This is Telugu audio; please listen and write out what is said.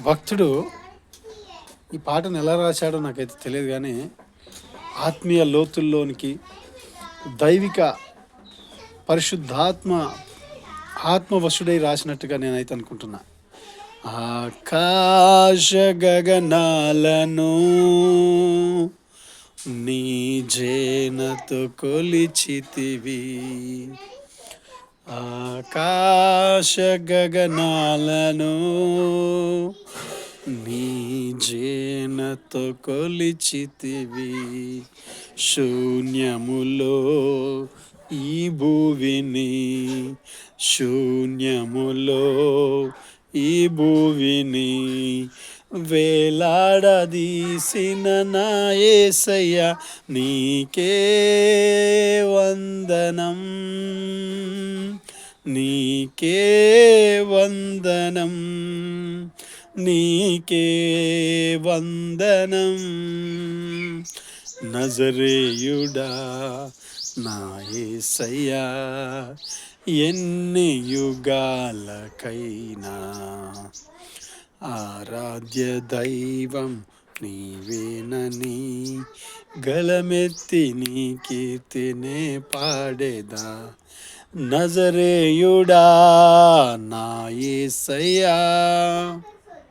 భక్తుడు ఈ పాటను ఎలా రాశాడో నాకైతే తెలియదు కానీ ఆత్మీయ లోతుల్లోనికి దైవిక పరిశుద్ధాత్మ ఆత్మవశుడై రాసినట్టుగా నేనైతే అనుకుంటున్నా. ఆకాశ గగనాలను నీ జేనతో కొలిచితివి, ఆకాశ గగనాలను నీ జేనతో కొలిచితివి, శూన్యములో ఈ భూవిని, శూన్యములో ఈ భూవిని వేలాడదీసిన నా యేసయ్య నీకే వందనం, నీకే వందనం, నీకే వందనం. నజరేయుడా నా యేసయ్యా, ఎన్ని యుగాలకైనా ఆరాధ్య దైవం నీవేనని గలమెత్తి నీ కీర్తినే పాడేదా. నజరేయుడా నా యేసయ్యా,